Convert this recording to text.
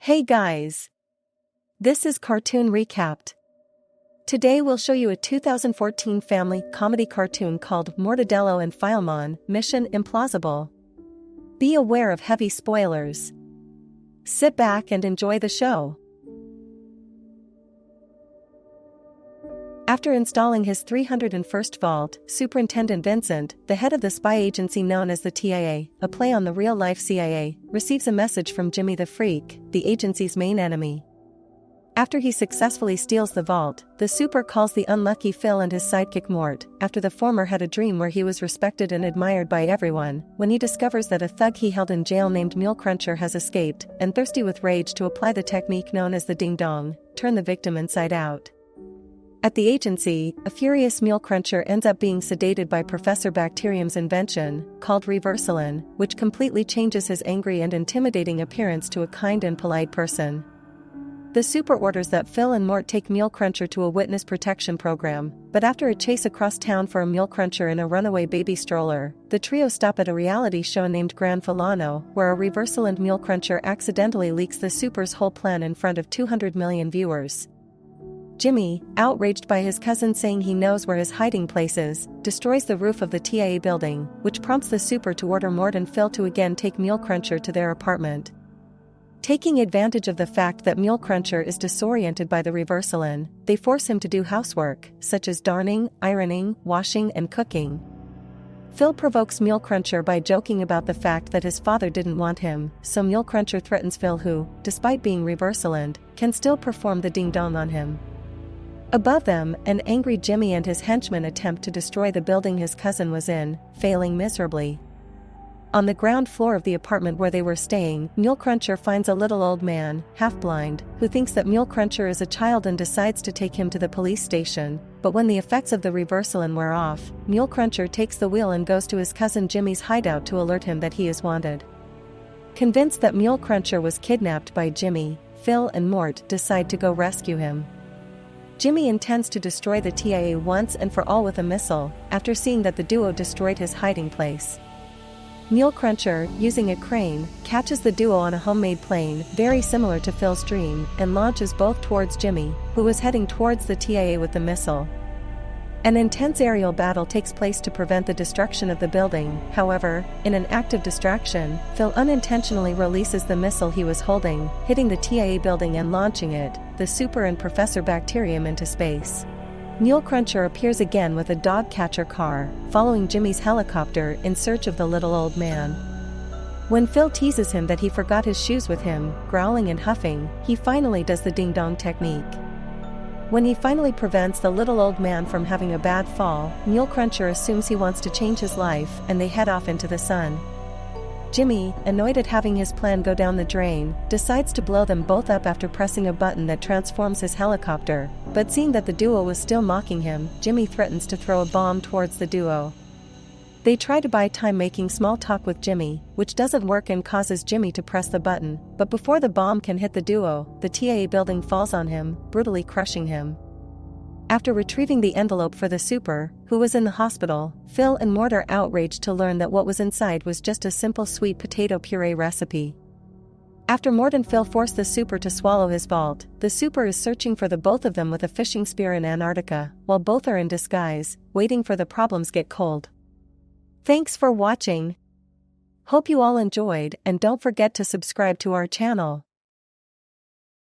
Hey guys! This is Cartoon Recapped. Today we'll show you a 2014 family comedy cartoon called Mortadelo and Filemon, Mission Implausible. Be aware of heavy spoilers. Sit back and enjoy the show. After installing his 301st vault, Superintendent Vincent, the head of the spy agency known as the TIA, a play on the real-life CIA, receives a message from Jimmy the Freak, the agency's main enemy. After he successfully steals the vault, the super calls the unlucky Phil and his sidekick Mort, after the former had a dream where he was respected and admired by everyone, when he discovers that a thug he held in jail named Mule Cruncher has escaped, and thirsty with rage to apply the technique known as the ding-dong, turn the victim inside out. At the agency, a furious Mule Cruncher ends up being sedated by Professor Bacterium's invention, called Reversalin, which completely changes his angry and intimidating appearance to a kind and polite person. The super orders that Phil and Mort take Mule Cruncher to a witness protection program, but after a chase across town for a Mule Cruncher in a runaway baby stroller, the trio stop at a reality show named Gran Filano, where a Reversalin Mule Cruncher accidentally leaks the super's whole plan in front of 200 million viewers. Jimmy, outraged by his cousin saying he knows where his hiding place is, destroys the roof of the TIA building, which prompts the super to order Mort and Phil to again take Mule Cruncher to their apartment. Taking advantage of the fact that Mule Cruncher is disoriented by the Reversalin, they force him to do housework, such as darning, ironing, washing and cooking. Phil provokes Mule Cruncher by joking about the fact that his father didn't want him, so Mule Cruncher threatens Phil who, despite being Reversalined, can still perform the ding-dong on him. Above them, an angry Jimmy and his henchmen attempt to destroy the building his cousin was in, failing miserably. On the ground floor of the apartment where they were staying, Mule Cruncher finds a little old man, half-blind, who thinks that Mule Cruncher is a child and decides to take him to the police station, but when the effects of the Reversalin wear off, Mule Cruncher takes the wheel and goes to his cousin Jimmy's hideout to alert him that he is wanted. Convinced that Mule Cruncher was kidnapped by Jimmy, Phil and Mort decide to go rescue him. Jimmy intends to destroy the TIA once and for all with a missile, after seeing that the duo destroyed his hiding place. Mule Cruncher, using a crane, catches the duo on a homemade plane very similar to Phil's dream and launches both towards Jimmy, who was heading towards the TIA with the missile. An intense aerial battle takes place to prevent the destruction of the building. However, in an act of distraction, Phil unintentionally releases the missile he was holding, hitting the TIA building and launching it, the super and Professor Bacterium into space. Mule Cruncher appears again with a dog catcher car, following Jimmy's helicopter in search of the little old man. When Phil teases him that he forgot his shoes with him, growling and huffing, he finally does the ding-dong technique. When he finally prevents the little old man from having a bad fall, Mule Cruncher assumes he wants to change his life and they head off into the sun. Jimmy, annoyed at having his plan go down the drain, decides to blow them both up after pressing a button that transforms his helicopter, but seeing that the duo was still mocking him, Jimmy threatens to throw a bomb towards the duo. They try to buy time making small talk with Jimmy, which doesn't work and causes Jimmy to press the button, but before the bomb can hit the duo, the TIA building falls on him, brutally crushing him. After retrieving the envelope for the super, who was in the hospital, Phil and Mort are outraged to learn that what was inside was just a simple sweet potato puree recipe. After Mort and Phil force the super to swallow his vault, the super is searching for the both of them with a fishing spear in Antarctica, while both are in disguise, waiting for the problems get cold. Thanks for watching. Hope you all enjoyed and don't forget to subscribe to our channel.